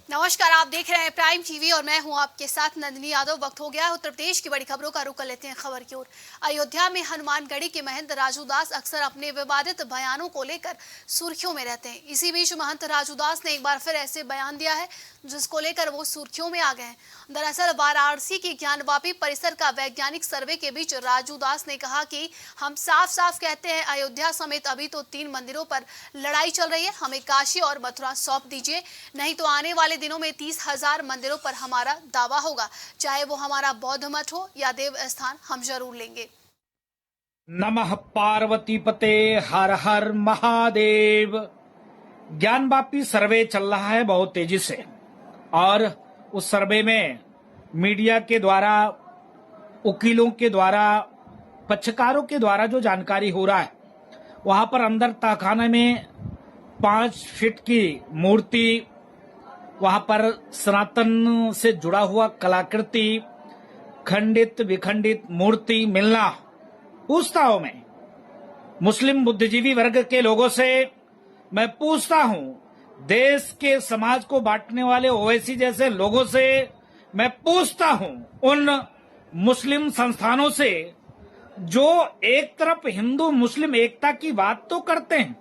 नमस्कार, आप देख रहे हैं प्राइम टीवी और मैं हूं आपके साथ नंदिनी यादव। वक्त हो गया है उत्तर प्रदेश की बड़ी खबरों का रुख कर लेते हैं खबर की ओर। अयोध्या में हनुमानगढ़ी के महंत राजू दास अक्सर अपने विवादित बयानों को लेकर सुर्खियों में रहते हैं। इसी बीच महंत राजू दास ने एक बार फिर ऐसे बयान दिया है जिसको लेकर वो सुर्खियों में आ गए हैं। दरअसल वाराणसी की ज्ञानवापी परिसर का वैज्ञानिक सर्वे के बीच राजू दास ने कहा कि हम साफ साफ कहते हैं, अयोध्या समेत अभी तो 3 मंदिरों पर लड़ाई चल रही है, हमें काशी और मथुरा सौंप दीजिए, नहीं तो आने वाले दिनों में 30,000 मंदिरों पर हमारा दावा होगा, चाहे वो हमारा बौद्ध मठ हो या देव स्थान, हम जरूर लेंगे। नमः पार्वती पते हर हर महादेव। ज्ञानवापी सर्वे चल रहा है बहुत तेजी से और उस सर्वे में मीडिया के द्वारा, वकीलों के द्वारा, पक्षकारों के द्वारा जो जानकारी हो रहा है, वहां पर अंदर तहखाने में 5 फीट की मूर्ति, वहां पर सनातन से जुड़ा हुआ कलाकृति, खंडित विखंडित मूर्ति मिलना पूछता हूं मैं मुस्लिम बुद्धिजीवी वर्ग के लोगों से, मैं पूछता हूं देश के समाज को बांटने वाले ओवैसी जैसे लोगों से, मैं पूछता हूं उन मुस्लिम संस्थानों से जो एक तरफ हिंदू मुस्लिम एकता की बात तो करते हैं,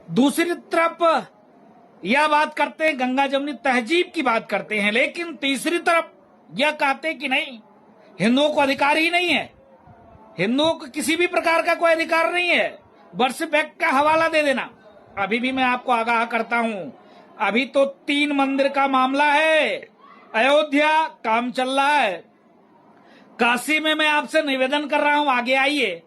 दूसरी तरफ यह बात करते हैं, गंगा जमुनी तहजीब की बात करते हैं, लेकिन तीसरी तरफ यह कहते हैं कि नहीं, हिंदुओं को अधिकार ही नहीं है, हिंदुओं को किसी भी प्रकार का कोई अधिकार नहीं है। वर्ष बैंक का हवाला दे देना। अभी भी मैं आपको आगाह करता हूं, अभी तो 3 मंदिर का मामला है। अयोध्या काम चल रहा है, काशी में मैं आपसे निवेदन कर रहा हूं आगे आइए,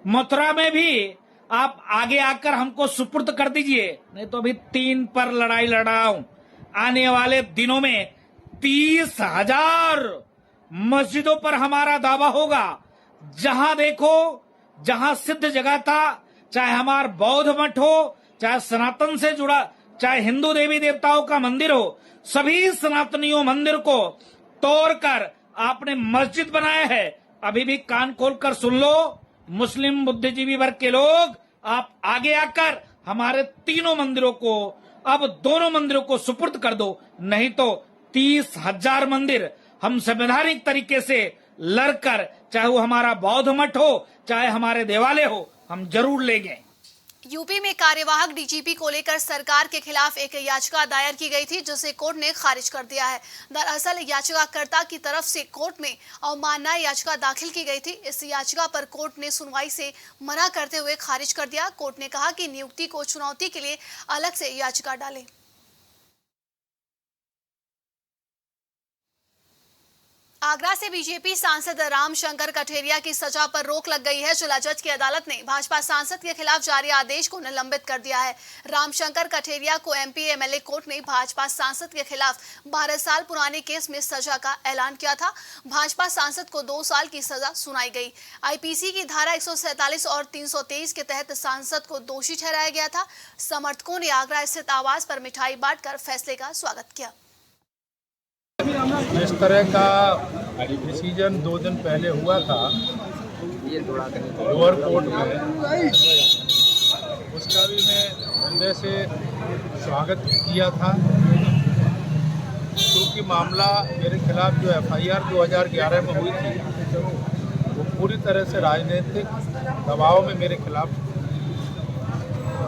मथुरा में भी आप आगे आकर हमको सुपुर्द कर दीजिए, नहीं तो अभी 3 पर लड़ाई लड़ रहा हूं। आने वाले दिनों में 30,000 मस्जिदों पर हमारा दावा होगा। जहां देखो, जहां सिद्ध जगह था, चाहे हमारा बौद्ध मठ हो, चाहे सनातन से जुड़ा, चाहे हिंदू देवी देवताओं का मंदिर हो, सभी सनातनियों मंदिर को तोड़कर आपने मस्जिद बनाया है। अभी भी कान खोलकर सुन लो मुस्लिम बुद्धिजीवी वर्ग के लोग, आप आगे आकर हमारे तीनों मंदिरों को, अब दोनों मंदिरों को सुपुर्द कर दो, नहीं तो 30,000 मंदिर हम संवैधानिक तरीके से लड़कर, चाहे वो हमारा बौद्ध मठ हो, चाहे हमारे देवालय हो, हम जरूर लेंगे। यूपी में कार्यवाहक डीजीपी को लेकर सरकार के खिलाफ एक याचिका दायर की गई थी, जिसे कोर्ट ने खारिज कर दिया है। दरअसल याचिकाकर्ता की तरफ से कोर्ट में अवमानना याचिका दाखिल की गई थी। इस याचिका पर कोर्ट ने सुनवाई से मना करते हुए खारिज कर दिया। कोर्ट ने कहा कि नियुक्ति को चुनौती के लिए अलग से याचिका डालें। आगरा से बीजेपी सांसद रामशंकर कठेरिया की सजा पर रोक लग गई है। जिला जज की अदालत ने भाजपा सांसद के खिलाफ जारी आदेश को निलंबित कर दिया है। रामशंकर कठेरिया को एमपी एमएलए कोर्ट ने भाजपा सांसद के खिलाफ 12 साल पुराने केस में सजा का ऐलान किया था। भाजपा सांसद को 2 साल की सजा सुनाई गई। आईपीसी की धारा 147 और 323 के तहत सांसद को दोषी ठहराया गया था। समर्थकों ने आगरा स्थित आवास पर मिठाई बांटकर फैसले का स्वागत किया। इस तरह का डिसीजन 2 दिन पहले हुआ था लोअर कोर्ट में, उसका भी मैं हृदय से स्वागत किया था, क्योंकि मामला मेरे खिलाफ जो एफआईआर 2011 में हुई थी वो पूरी तरह से राजनीतिक दबाव में मेरे खिलाफ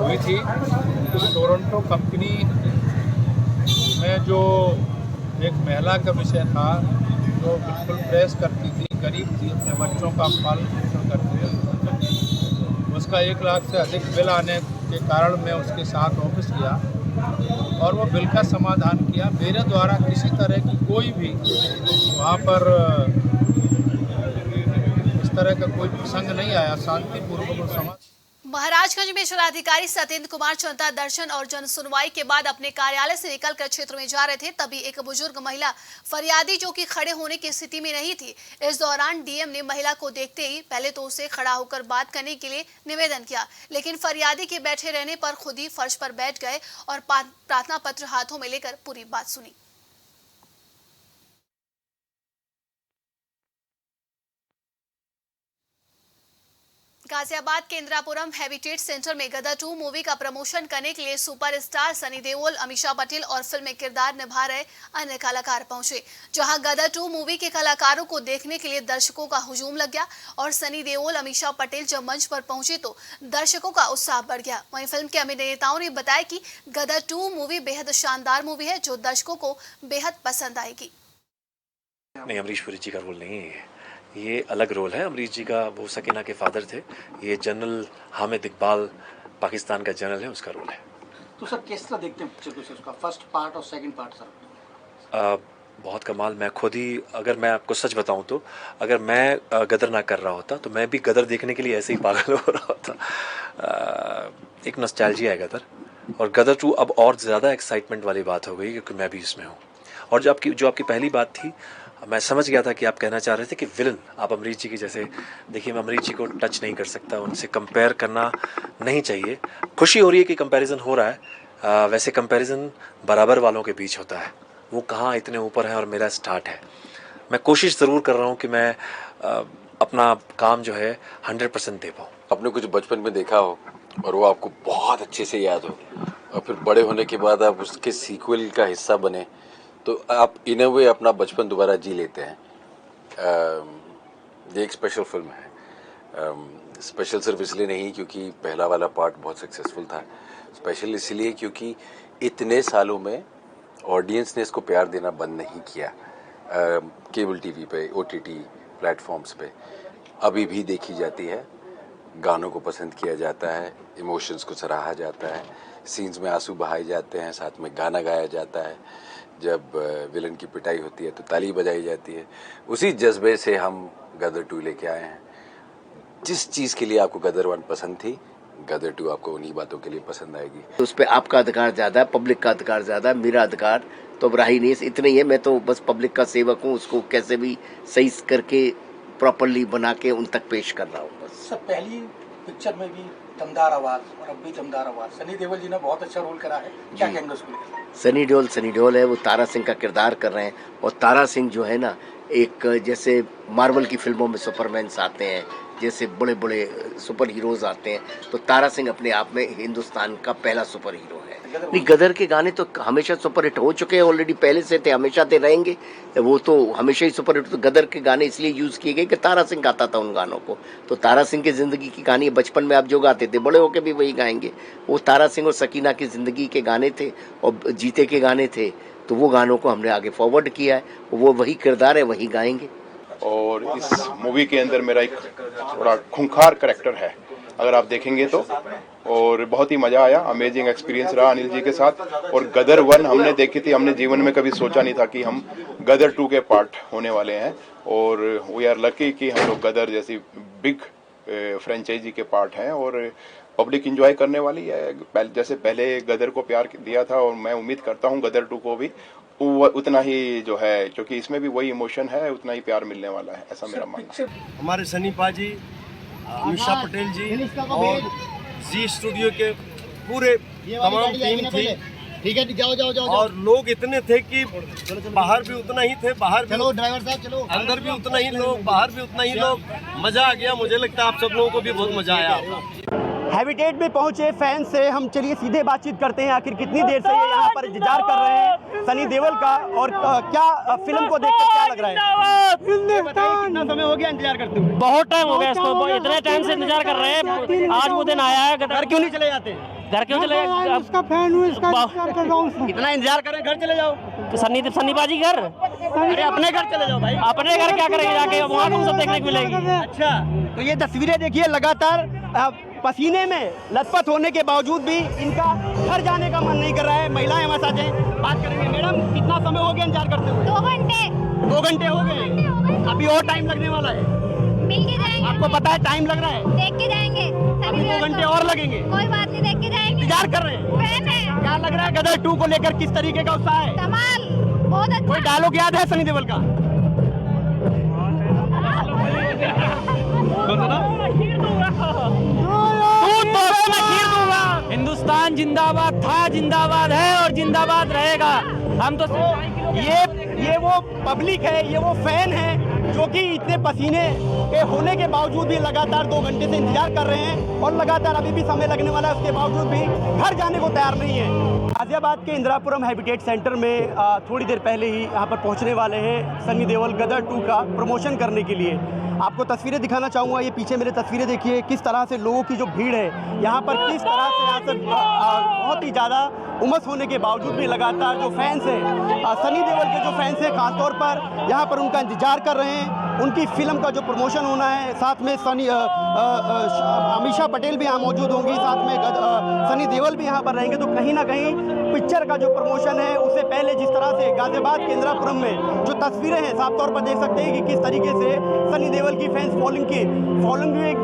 हुई थी। टोरंटो कंपनी में जो एक महिला का विषय था जो बिल्कुल प्रेस करती थी, गरीब थी, अपने बच्चों का पालन पोषण करती थी, उसका 1 लाख से अधिक बिल आने के कारण मैं उसके साथ ऑफिस गया और वो बिल का समाधान किया। मेरे द्वारा किसी तरह की कोई भी वहाँ पर इस तरह का कोई प्रसंग नहीं आया, शांतिपूर्वक समाधान। महाराजगंज में जिलाधिकारी सत्येंद्र कुमार जनता दर्शन और जन सुनवाई के बाद अपने कार्यालय से निकलकर क्षेत्र में जा रहे थे, तभी एक बुजुर्ग महिला फरियादी जो कि खड़े होने की स्थिति में नहीं थी, इस दौरान डीएम ने महिला को देखते ही पहले तो उसे खड़ा होकर बात करने के लिए निवेदन किया, लेकिन फरियादी के बैठे रहने पर खुद ही फर्श पर बैठ गए और प्रार्थना पत्र हाथों में लेकर पूरी बात सुनी। गाजियाबाद के इंदिरापुरम हैबिटेट सेंटर में गदर 2 मूवी का प्रमोशन करने के लिए सुपरस्टार सनी देओल, अमीषा पटेल और फिल्म में किरदार निभा रहे अन्य कलाकार पहुंचे, जहां गदर 2 मूवी के कलाकारों को देखने के लिए दर्शकों का हुजूम लग गया और सनी देओल, अमीषा पटेल जब मंच पर पहुंचे तो दर्शकों का उत्साह बढ़ गया। वहीं फिल्म के अभिनेताओं ने बताया कि गदर 2 मूवी बेहद शानदार मूवी है जो दर्शकों को बेहद पसंद आएगी। नहीं, अमरीश पुरी जी का रोल नहीं है ये अलग रोल है। अमरीश जी का वो सकीना के फादर थे, ये जनरल हामिद इकबाल पाकिस्तान का जनरल है, उसका रोल है। तो सर किस तरह देखते हैं पिक्चर को, उसका फर्स्ट पार्ट और सेकंड पार्ट सर? बहुत कमाल। मैं खुद ही, अगर मैं आपको सच बताऊं तो अगर मैं गदर ना कर रहा होता तो मैं भी गदर देखने के लिए ऐसे ही पागल हो रहा होता। एक नॉस्टैल्जिया है गदर, और गदर 2 अब और ज़्यादा एक्साइटमेंट वाली बात हो गई क्योंकि मैं भी इसमें हूँ। और जो आपकी पहली बात थी, मैं समझ गया था कि आप कहना चाह रहे थे कि विलन आप अमरीश जी की, जैसे देखिए मैं अमरीश जी को टच नहीं कर सकता, उनसे कंपेयर करना नहीं चाहिए। खुशी हो रही है कि कंपैरिजन हो रहा है, वैसे कंपैरिजन बराबर वालों के बीच होता है, वो कहाँ इतने ऊपर है और मेरा स्टार्ट है। मैं कोशिश ज़रूर कर रहा हूँ कि मैं अपना काम जो है 100% दे पाऊँ। आपने कुछ बचपन में देखा हो और वो आपको बहुत अच्छे से याद हो और फिर बड़े होने के बाद आप उसके सीक्वल का हिस्सा बने, तो आप इन अ वे अपना बचपन दोबारा जी लेते हैं। ये एक स्पेशल फिल्म है। स्पेशल सिर्फ इसलिए नहीं क्योंकि पहला वाला पार्ट बहुत सक्सेसफुल था, स्पेशल इसलिए क्योंकि इतने सालों में ऑडियंस ने इसको प्यार देना बंद नहीं किया। केबल टीवी पे, OTT प्लेटफॉर्म्स पे अभी भी देखी जाती है, गानों को पसंद किया जाता है, इमोशंस को सराहा जाता है, सीन्स में आंसू बहाए जाते हैं, साथ में गाना गाया जाता है, जब विलन की पिटाई होती है तो ताली बजाई जाती है। उसी जज्बे से हम गदर 2 लेके आए हैं। जिस चीज़ के लिए आपको गदर 1 पसंद थी, गदर 2 आपको उन्हीं बातों के लिए पसंद आएगी। उस पर आपका अधिकार ज़्यादा है, पब्लिक का अधिकार ज़्यादा है, मेरा अधिकार तो अब रहा ही नहीं, इतना ही है। मैं तो बस पब्लिक का सेवक हूँ, उसको कैसे भी सही करके प्रॉपरली बना के उन तक पेश कर रहा हूँ बस। सर पहली पिक्चर में भी दमदार आवाज़ और अब भी दमदार आवाज़, सनी देओल जी ने बहुत अच्छा रोल करा है, क्या कहेंगे उसको लेकर? सनी देओल है, वो तारा सिंह का किरदार कर रहे हैं, और तारा सिंह जो है ना, एक जैसे मार्वल की फिल्मों में सुपरमैन्स आते हैं, जैसे बड़े बड़े सुपर हीरोज आते हैं, तो तारा सिंह अपने आप में हिंदुस्तान का पहला सुपर हीरो है। नहीं, गदर के गाने तो हमेशा सुपर हिट हो चुके हैं, ऑलरेडी पहले से थे, हमेशा ते रहेंगे, वो तो हमेशा ही सुपर हिट। तो गदर के गाने इसलिए यूज़ किए गए कि तारा सिंह गाता था उन गानों को, तो तारा सिंह की ज़िंदगी की कहानी बचपन में आप जो गाते थे बड़े होकर भी वही गाएंगे। वो तारा सिंह और सकीना की ज़िंदगी के गाने थे और जीते के गाने थे, तो वो गानों को हमने आगे फॉरवर्ड किया है, वो वही किरदार है, वही गाएंगे। और इस मूवी के अंदर मेरा एक थोड़ा खूंखार करैक्टर है, अगर आप देखेंगे तो, और बहुत ही मज़ा आया, अमेजिंग एक्सपीरियंस रहा अनिल जी के साथ। और गदर 1 हमने देखी थी, हमने जीवन में कभी सोचा नहीं था कि हम गदर 2 के पार्ट होने वाले हैं, और वी आर लकी कि हम लोग गदर जैसी बिग फ्रेंचाइजी के पार्ट हैं और पब्लिक इंजॉय करने वाली है। जैसे पहले गदर को प्यार दिया था, और मैं उम्मीद करता हूँ गदर 2 को भी उतना ही जो है, क्योंकि इसमें भी वही इमोशन है, उतना ही प्यार मिलने वाला है, ऐसा मेरा मानना है। हमारे सनी पाजी, अमीषा पटेल जी और जी स्टूडियो के पूरे तमाम टीम थी, ठीक है, जाओ और लोग इतने थे कि बाहर भी उतना ही थे, बाहर चलो ड्राइवर साहब चलो, अंदर भी उतना ही लोग, बाहर भी उतना ही लोग। मजा आ गया, मुझे लगता है आप सब लोगों को भी बहुत मजा आया। हैबिटेट में पहुंचे फैंस से हम चलिए सीधे बातचीत करते हैं, आखिर कितनी देर से ये यहाँ पर इंतजार कर रहे हैं सनी देओल का, और क्या फिल्म को देखकर क्या लग रहा है? कितना समय हो गया इंतजार करते हुए? बहुत टाइम हो गया इसको, इतने टाइम से इंतजार कर रहे हैं, आज वो दिन आया है। घर क्यों नहीं चले जाते? घर क्यों चले? उसका फैन हूँ, इसका इंतजार कर रहा हूँ। इतना इंतजार कर रहे हैं, घर चले जाओ। तो सन्नी बाजी घर, अरे अपने घर चले जाओ भाई। अपने घर क्या करेंगे जाके, वहाँ तुम सब देखने को मिलेगी। अच्छा, तो ये तस्वीरें देखिए, लगातार पसीने में लथपथ होने के बावजूद भी इनका घर जाने का मन नहीं कर रहा है। महिलाएं हमारे साथ हैं, बात करेंगे। मैडम, कितना समय हो गया इंतजार करते हुए? 2 घंटे। 2 घंटे हो गए, अभी और टाइम लगने वाला है। मिल के जाएंगे, आपको पता है टाइम लग रहा है, देख के जाएंगे, अभी 2 घंटे और लगेंगे। कोई बात नहीं, देख के जाएंगे, इंतजार कर रहे हैं। फैन है। क्या लग रहा है गदर 2 को लेकर, किस तरीके का उत्साह है? कमाल, बहुत अच्छा। कोई डायलॉग याद है सनी देओल का? हिंदुस्तान जिंदाबाद था, जिंदाबाद है और जिंदाबाद रहेगा। हम तो ये ये वो पब्लिक है, ये वो फैन है जो कि इतने पसीने के होने के बावजूद भी लगातार 2 घंटे से इंतजार कर रहे हैं और लगातार अभी भी समय लगने वाला है, उसके बावजूद भी घर जाने को तैयार नहीं है। गाजियाबाद के इंदिरापुरम हैबिटेट सेंटर में थोड़ी देर पहले ही यहाँ पर पहुँचने वाले हैं सनी देओल गदर 2 का प्रमोशन करने के लिए। आपको तस्वीरें दिखाना चाहूँगा, ये पीछे मेरे तस्वीरें देखिए, किस तरह से लोगों की जो भीड़ है यहाँ पर, किस तरह से यहाँ से बहुत ही ज़्यादा उमस होने के बावजूद भी लगातार जो फैंस हैं, सनी देओल के जो फैंस हैं खासतौर पर यहाँ पर उनका इंतजार कर रहे हैं। उनकी फिल्म का जो प्रमोशन होना है, साथ में अमीषा पटेल भी यहाँ मौजूद होंगी, साथ में सनी देओल भी यहाँ पर रहेंगे। तो कहीं ना कहीं पिक्चर का जो प्रमोशन है उससे पहले जिस तरह से गाजियाबाद के इंदिरापुरम में जो तस्वीरें हैं साफ तौर पर देख सकते हैं कि किस तरीके से सनी देओल की फैंस फॉलोइंग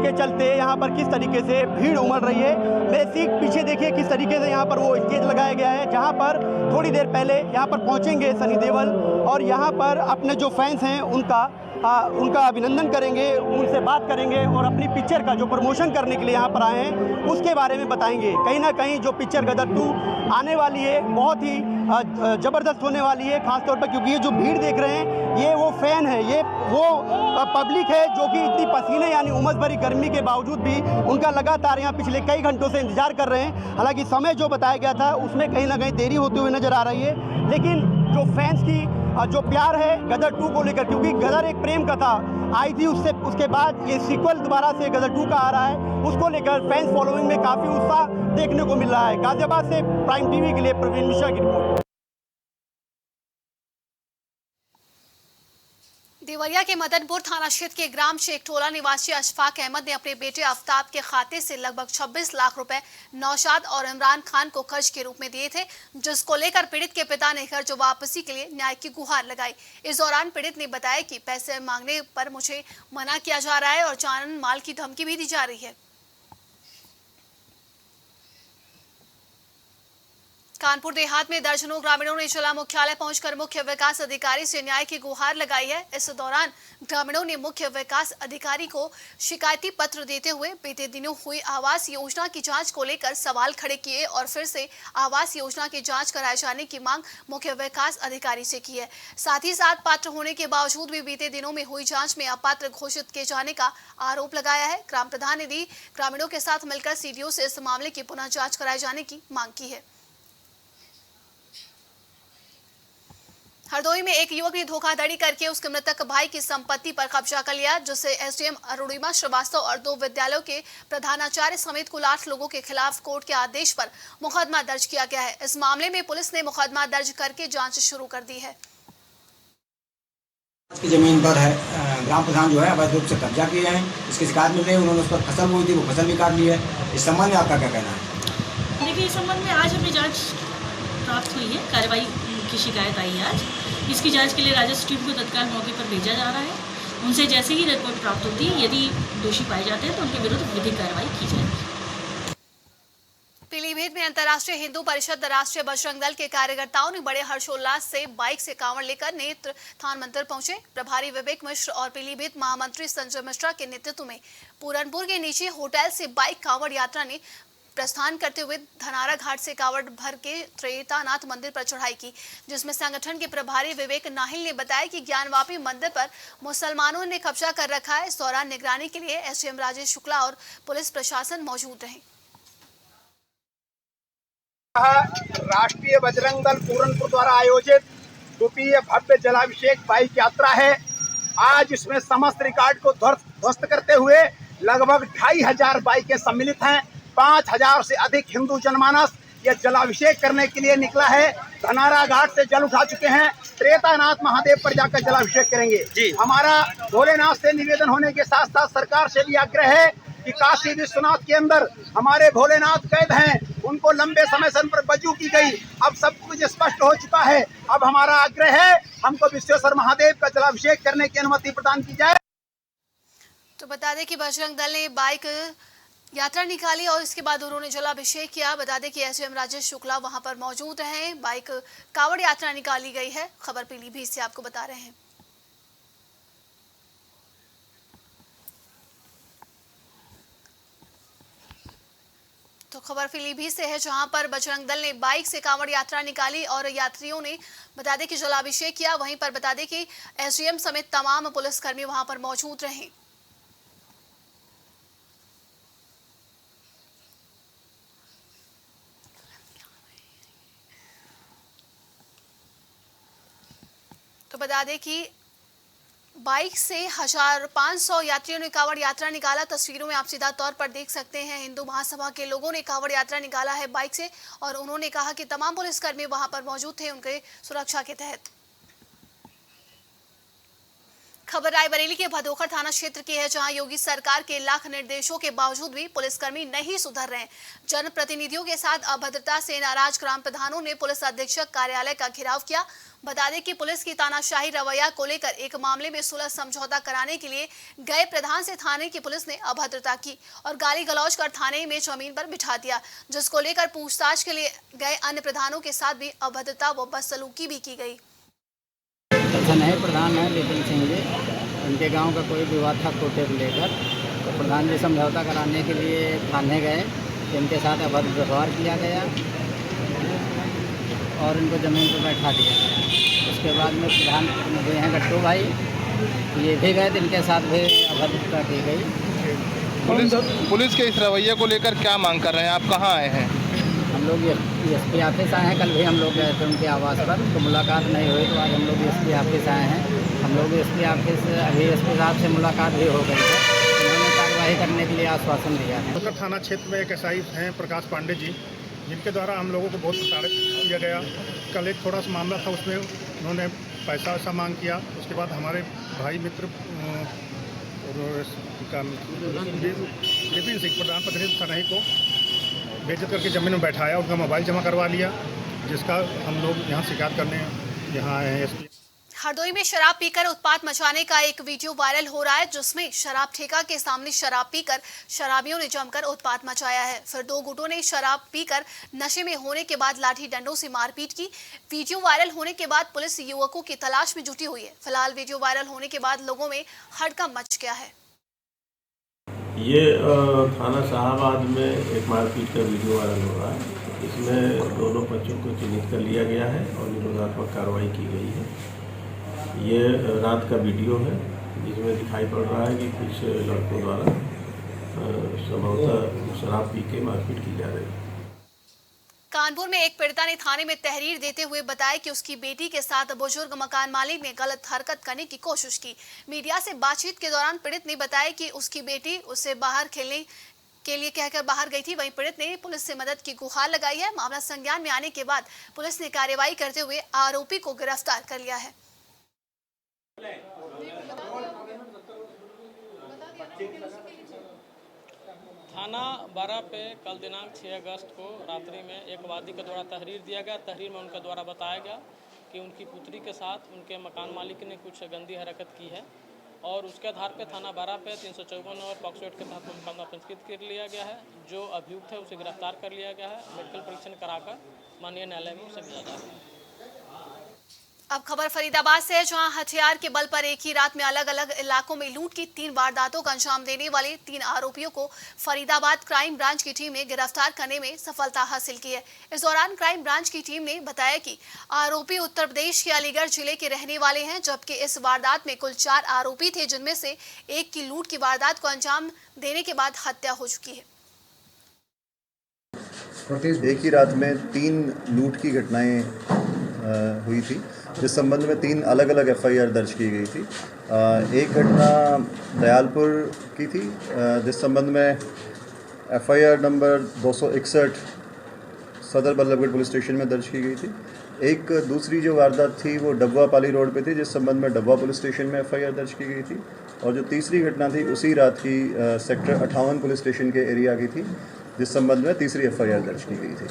के चलते यहाँ पर किस तरीके से भीड़ उमड़ रही है। मेरे सीट पीछे देखिए किस तरीके से यहाँ पर वो स्टेज लगाया गया है, जहाँ पर थोड़ी देर पहले यहाँ पर पहुँचेंगे सनी देओल और यहाँ पर अपने जो फैंस हैं उनका अभिनंदन करेंगे, उनसे बात करेंगे और अपनी पिक्चर का जो प्रमोशन करने के लिए यहाँ पर आए हैं उसके बारे में बताएंगे। कहीं ना कहीं जो पिक्चर गदर 2 आने वाली है बहुत ही ज़बरदस्त होने वाली है, खासतौर पर क्योंकि ये जो भीड़ देख रहे हैं ये वो फैन है, ये वो पब्लिक है जो कि इतनी पसीने यानी उमस भरी गर्मी के बावजूद भी उनका लगातार यहाँ पिछले कई घंटों से इंतजार कर रहे हैं। हालांकि समय जो बताया गया था उसमें कहीं ना कहीं देरी होते हुए नज़र आ रही है, लेकिन जो फैंस की जो प्यार है गदर 2 को लेकर, क्योंकि गदर एक प्रेम कथा आई थी, उसके बाद ये सीक्वल दोबारा से गदर 2 का आ रहा है, उसको लेकर फैंस फॉलोइंग में काफ़ी उत्साह देखने को मिल रहा है। गाजियाबाद से प्राइम टीवी के लिए प्रवीण मिश्रा की रिपोर्ट। देवरिया के मदनपुर थाना क्षेत्र के ग्राम शेखटोला निवासी अशफाक अहमद ने अपने बेटे आफ्ताब के खाते से लगभग 26 लाख रुपए नौशाद और इमरान खान को कर्ज के रूप में दिए थे, जिसको लेकर पीड़ित के पिता ने कर्ज वापसी के लिए न्याय की गुहार लगाई। इस दौरान पीड़ित ने बताया कि पैसे मांगने पर मुझे मना किया जा रहा है और जान माल की धमकी भी दी जा रही है। कानपुर देहात में दर्जनों ग्रामीणों ने जिला मुख्यालय पहुंचकर मुख्य विकास अधिकारी से न्याय की गुहार लगाई है। इस दौरान ग्रामीणों ने मुख्य विकास अधिकारी को शिकायती पत्र देते हुए बीते दिनों हुई आवास योजना की जांच को लेकर सवाल खड़े किए और फिर से आवास योजना की जांच कराए जाने की मांग मुख्य विकास अधिकारी से की है। साथ ही साथ पात्र होने के बावजूद भी बीते दिनों में हुई जांच में अपात्र घोषित किए जाने का आरोप लगाया है। ग्राम प्रधान ने भी ग्रामीणों के साथ मिलकर सीडीओ से इस मामले की पुनः जांच कराए जाने की मांग की है। हरदोई में एक युवक ने धोखाधड़ी करके उसके मृतक भाई की संपत्ति पर कब्जा कर लिया, जिससे एसडीएम अरुणिमा श्रीवास्तव और 2 विद्यालयों के प्रधानाचार्य समेत कुल 8 लोगों के खिलाफ कोर्ट के आदेश पर मुकदमा दर्ज किया गया है। इस मामले में पुलिस ने मुकदमा दर्ज करके जांच शुरू कर दी है। की जमीन पर है ग्राम प्रधान जो है अवैध रूप से कब्जा किए हैं, इसकी शिकायत मिल रही है, उन्होंने उस पर फसल बोई थी, वो फसल भी काट ली है। इस संबंध में आपका क्या कहना है? देखिए, इस संबंध में आज हमें जांच प्राप्त हुई है, कार्रवाई की शिकायत आई है आज। इसकी जांच के लिए राजस्व टीम को तत्काल मौके पर भेजा जा रहा है। उनसे जैसे ही रिपोर्ट प्राप्त होती है, यदि दोषी पाए जाते हैं तो उनके विरुद्ध विधिक कार्रवाई की जाएगी। पीलीभीत में अंतर्राष्ट्रीय हिंदू परिषद राष्ट्रीय बजरंग दल के कार्यकर्ताओं ने बड़े हर्षोल्लास से बाइक से कांवड़ लेकर नेत्र थान मंदिर पहुंचे। प्रभारी विवेक मिश्र और पीलीभीत महामंत्री संजय मिश्रा के नेतृत्व में पूरनपुर के नीचे होटल से बाइक कांवड़ यात्रा ने प्रस्थान करते हुए धनारा घाट से कावड़ भर के त्रेतानाथ मंदिर पर चढ़ाई की, जिसमें संगठन के प्रभारी विवेक नाहिल ने बताया कि ज्ञानवापी मंदिर पर मुसलमानों ने कब्जा कर रखा है। इस दौरान निगरानी के लिए एसडीएम राजेश शुक्ला और पुलिस प्रशासन मौजूद रहे। राष्ट्रीय बजरंग दल पूरनपुर द्वारा आयोजित द्वितीय भव्य जलाभिषेक बाइक यात्रा है। आज इसमें समस्त रिकॉर्ड को ध्वस्त करते हुए लगभग 2500 बाइकें सम्मिलित हैं। 5000 से अधिक हिंदू जनमानस यह जलाभिषेक करने के लिए निकला है। धनारा घाट से जल उठा चुके हैं, त्रेतानाथ महादेव पर जाकर जलाभिषेक करेंगे। हमारा भोलेनाथ से निवेदन होने के साथ साथ सरकार से भी आग्रह है कि काशी विश्वनाथ के अंदर हमारे भोलेनाथ कैद हैं, उनको लंबे समय से पर बजू की गई। अब सब कुछ स्पष्ट हो चुका है। अब हमारा आग्रह है हमको विश्वेश्वर महादेव का जलाभिषेक करने की अनुमति प्रदान की जाए। तो बता दें कि बजरंग दल ने बाइक यात्रा निकाली और इसके बाद उन्होंने जलाभिषेक किया। बता दें कि एसडीएम राजेश शुक्ला वहां पर मौजूद हैं। बाइक कावड़ यात्रा निकाली गई है। खबर पीलीभीत से आपको बता रहे हैं। तो खबर पीलीभीत से है, जहां पर बजरंग दल ने बाइक से कांवड़ यात्रा निकाली और यात्रियों ने बता दें कि जलाभिषेक किया। वहीं पर बता दें कि एसडीएम समेत तमाम पुलिसकर्मी वहां पर मौजूद रहे। तो बता दें कि बाइक से 1500 यात्रियों ने कांवड़ यात्रा निकाला। तस्वीरों में आप सीधा तौर पर देख सकते हैं, हिंदू महासभा के लोगों ने कांवड़ यात्रा निकाला है बाइक से और उन्होंने कहा कि तमाम पुलिसकर्मी वहां पर मौजूद थे उनके सुरक्षा के तहत। खबर रायबरेली के भदोखर थाना क्षेत्र की है, जहां योगी सरकार के लाख निर्देशों के बावजूद भी पुलिसकर्मी नहीं सुधर रहे। जनप्रतिनिधियों के साथ अभद्रता से नाराज ग्राम प्रधानों ने पुलिस अधीक्षक कार्यालय का घेराव किया। बता दें कि पुलिस की तानाशाही रवैया को लेकर एक मामले में सुलह समझौता कराने के लिए गए प्रधान से थाने की पुलिस ने अभद्रता की और गाली गलौज कर थाने में जमीन पर बिठा दिया, जिसको लेकर पूछताछ के लिए गए अन्य प्रधानों के साथ भी अभद्रता व बदसलूकी भी की गई। नए प्रधान हैं विपिन सिंह जी, उनके गांव का कोई विवाद था कोटे को लेकर, तो प्रधान जी समझौता कराने के लिए थाने गए, इनके साथ अभद्र व्यवहार किया गया और इनको ज़मीन पर बैठा दिया गया। उसके बाद में प्रधान हुए हैं गट्टू भाई, ये भी गए, इनके साथ भी अभद्रता की गई। पुलिस के इस रवैये को लेकर क्या मांग कर रहे हैं? आप कहाँ आए हैं? हम लोग एसपी ऑफिस आए हैं। कल भी हम लोग गए थे उनके आवास पर, तो मुलाकात नहीं हुई, तो आज हम लोग एसपी ऑफिस आए हैं। हम लोग एसपी ऑफिस अभी एसपी साहब से मुलाकात भी हो गई है, उन्होंने कार्रवाई करने के लिए आश्वासन दिया है। भदोखर थाना क्षेत्र में एक एसआई हैं प्रकाश पांडे जी, जिनके द्वारा हम लोगों को बहुत प्रताड़ित किया गया। कल एक थोड़ा सा मामला था, उसमें उन्होंने पैसा वैसा मांग किया। उसके बाद हमारे भाई मित्र विपिन सिंह प्रधान प्रतिनिधि सनही को बेइज्जत करके जमीन में बैठाया, उनका मोबाइल जमा करवा लिया, जिसका हम लोग यहाँ शिकायत करने यहाँ आए हैं। एसपी हरदोई में शराब पीकर उत्पात मचाने का एक वीडियो वायरल हो रहा है, जिसमें शराब ठेका के सामने शराब पीकर शराबियों ने जमकर उत्पात मचाया है। फिर दो गुटों ने शराब पीकर नशे में होने के बाद लाठी डंडों से मारपीट की। वीडियो वायरल होने के बाद पुलिस युवकों की तलाश में जुटी हुई है। फिलहाल वीडियो वायरल होने के बाद लोगों में हड़कंप मच गया है। ये थाना शाहबाद में एक मारपीट का वीडियो वायरल हो रहा है। इसमें दोनों पक्षों को चिन्हित कर लिया गया है और निरोधात्मक कार्रवाई की गई है। ये रात का वीडियो है, जिसमें दिखाई पड़ रहा है कि कुछ लड़कों द्वारा संभवतः शराब पी के मारपीट की जा रही है। कानपुर में एक पीड़िता ने थाने में तहरीर देते हुए बताया कि उसकी बेटी के साथ बुजुर्ग मकान मालिक ने गलत हरकत करने की कोशिश की। मीडिया से बातचीत के दौरान पीड़ित ने बताया कि उसकी बेटी उसे बाहर खेलने के लिए कहकर बाहर गई थी। वहीं पीड़ित ने पुलिस से मदद की गुहार लगाई है। मामला संज्ञान में आने के बाद पुलिस ने कार्रवाई करते हुए आरोपी को गिरफ्तार कर लिया है। थाना 12 पे कल दिनांक 6 अगस्त को रात्रि में एक वादी के द्वारा तहरीर दिया गया। तहरीर में उनके द्वारा बताया गया कि उनकी पुत्री के साथ उनके मकान मालिक ने कुछ गंदी हरकत की है और उसके आधार पे थाना 12 पे 354 और पॉक्सो एक्ट के तहत मुकदमा पंजीकृत कर लिया गया है। जो अभियुक्त है उसे गिरफ्तार कर लिया गया है। मेडिकल परीक्षण कराकर माननीय न्यायालय में उसे भेजा जा रहा है। अब खबर फरीदाबाद से है, जहां हथियार के बल पर एक ही रात में अलग अलग इलाकों में लूट की 3 वारदातों का अंजाम देने वाले 3 आरोपियों को फरीदाबाद क्राइम ब्रांच की टीम ने गिरफ्तार करने में सफलता हासिल की है। इस दौरान क्राइम ब्रांच की टीम ने बताया कि आरोपी उत्तर प्रदेश के अलीगढ़ जिले के रहने वाले हैं, जबकि इस वारदात में कुल 4 आरोपी थे, जिनमें से एक की लूट की वारदात को अंजाम देने के बाद हत्या हो चुकी है। एक ही रात में 3 लूट की घटनाएं हुई थी, जिस संबंध में 3 अलग अलग एफआईआर दर्ज की गई थी। एक घटना दयालपुर की थी, जिस संबंध में एफआईआर नंबर 261 सदर बल्लभगढ़ पुलिस स्टेशन में दर्ज की गई थी। एक दूसरी जो वारदात थी वो डब्बा पाली रोड पे थी, जिस संबंध में डब्बा पुलिस स्टेशन में एफआईआर दर्ज की गई थी। और जो तीसरी घटना थी उसी रात की सेक्टर 58 पुलिस स्टेशन के एरिया की थी, जिस संबंध में तीसरी एफआईआर दर्ज की गई थी।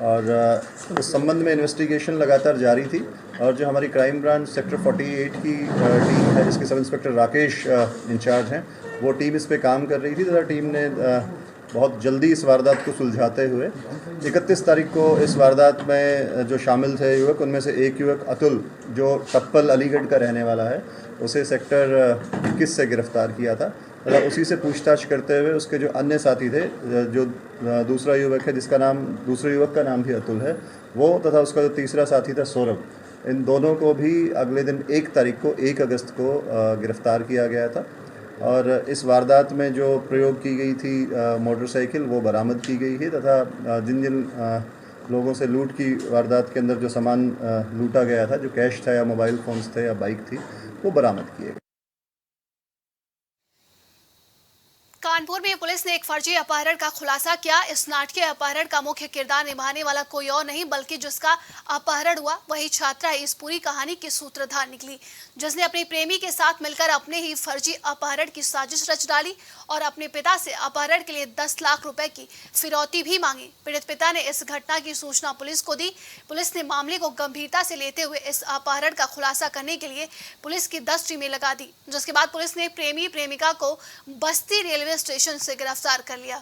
और इस संबंध में इन्वेस्टिगेशन लगातार जारी थी। और जो हमारी क्राइम ब्रांच सेक्टर 48 की टीम है, जिसके सब इंस्पेक्टर राकेश इंचार्ज हैं, वो टीम इस पे काम कर रही थी। तथा टीम ने बहुत जल्दी इस वारदात को सुलझाते हुए 31 तारीख को इस वारदात में जो शामिल थे युवक, उनमें से एक युवक अतुल, जो टप्पल अलीगढ़ का रहने वाला है, उसे सेक्टर 21 से गिरफ्तार किया था। तथा उसी से पूछताछ करते हुए उसके जो अन्य साथी थे, जो दूसरा युवक है जिसका नाम, दूसरे युवक का नाम भी अतुल है, वो तथा उसका जो तीसरा साथी था सौरभ, इन दोनों को भी अगले दिन 1 तारीख को 1 अगस्त को गिरफ्तार किया गया था। और इस वारदात में जो प्रयोग की गई थी मोटरसाइकिल, वो बरामद की गई है तथा जिन जिन लोगों से लूट की वारदात के अंदर जो सामान लूटा गया था, जो कैश था या मोबाइल फ़ोन्स थे या बाइक थी, वो बरामद किए गए। कानपुर में पुलिस ने एक फर्जी अपहरण का खुलासा किया। इस नाटकीय अपहरण का मुख्य किरदार निभाने वाला कोई और नहीं बल्कि जिसका अपहरण हुआ वही छात्रा इस पूरी कहानी की सूत्रधार निकली, जिसने अपने प्रेमी के साथ मिलकर अपने ही फर्जी अपहरण की साजिश रच डाली और अपने पिता से अपहरण के लिए 10 लाख रुपए की फिरौती भी मांगी। पीड़ित पिता ने इस घटना की सूचना पुलिस को दी। पुलिस ने मामले को गंभीरता से लेते हुए इस अपहरण का खुलासा करने के लिए पुलिस की 10 टीमें लगा दी, जिसके बाद पुलिस ने प्रेमी प्रेमिका को बस्ती रेलवे स्टेशन से गिरफ्तार कर लिया।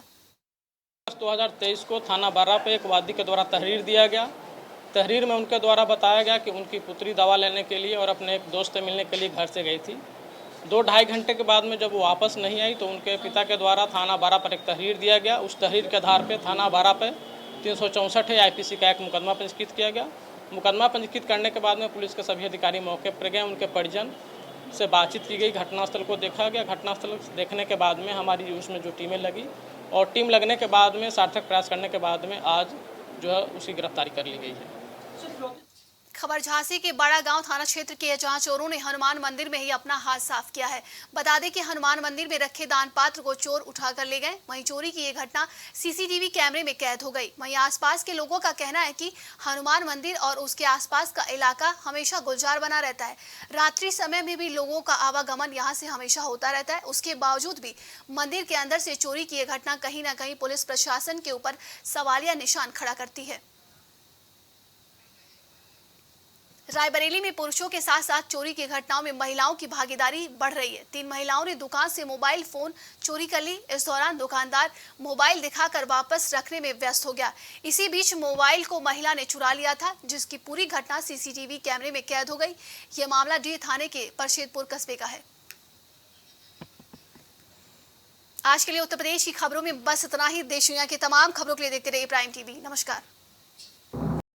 2023 को थाना बारा पे एक वादी के द्वारा तहरीर दिया गया। तहरीर में उनके द्वारा बताया गया कि उनकी पुत्री दवा लेने के लिए और अपने एक दोस्त से मिलने के लिए घर से गई थी। 2-2.5 घंटे के बाद में जब वो वापस नहीं आई तो उनके पिता के द्वारा थाना बारा पर एक तहरीर दिया गया। उस तहरीर के आधार पर थाना बारा पर 364 IPC का एक मुकदमा पंजीकृत किया गया। मुकदमा पंजीकृत करने के बाद में पुलिस के सभी अधिकारी मौके पर गए, उनके परिजन से बातचीत की गई, घटनास्थल को देखा गया। घटनास्थल देखने के बाद में हमारी उसमें जो टीमें लगी और टीम लगने के बाद में सार्थक प्रयास करने के बाद में आज जो है उसकी गिरफ्तारी कर ली गई है। खबर झांसी के बड़ा गांव थाना क्षेत्र के जहां चोरों ने हनुमान मंदिर में ही अपना हाथ साफ किया है। बता दें कि हनुमान मंदिर में रखे दान पात्र को चोर उठाकर ले गए। वहीं चोरी की ये घटना CCTV कैमरे में कैद हो गई। वहीं आसपास के लोगों का कहना है कि हनुमान मंदिर और उसके आसपास का इलाका हमेशा गुलजार बना रहता है। रात्रि समय में भी लोगों का आवागमन यहाँ से हमेशा होता रहता है। उसके बावजूद भी मंदिर के अंदर से चोरी की ये घटना कहीं न कहीं पुलिस प्रशासन के ऊपर सवालिया निशान खड़ा करती है। रायबरेली में पुरुषों के साथ साथ चोरी की घटनाओं में महिलाओं की भागीदारी बढ़ रही है। 3 महिलाओं ने दुकान से मोबाइल फोन चोरी कर ली। इस दौरान दुकानदार मोबाइल दिखाकर वापस रखने में व्यस्त हो गया। इसी बीच मोबाइल को महिला ने चुरा लिया था, जिसकी पूरी घटना CCTV कैमरे में कैद हो गई। यह मामला डीह थाने के परशेदपुर कस्बे का है। आज के लिए उत्तर प्रदेश की खबरों में बस इतना ही। देश दुनिया की तमाम खबरों के लिए देखते रहिए प्राइम TV। नमस्कार।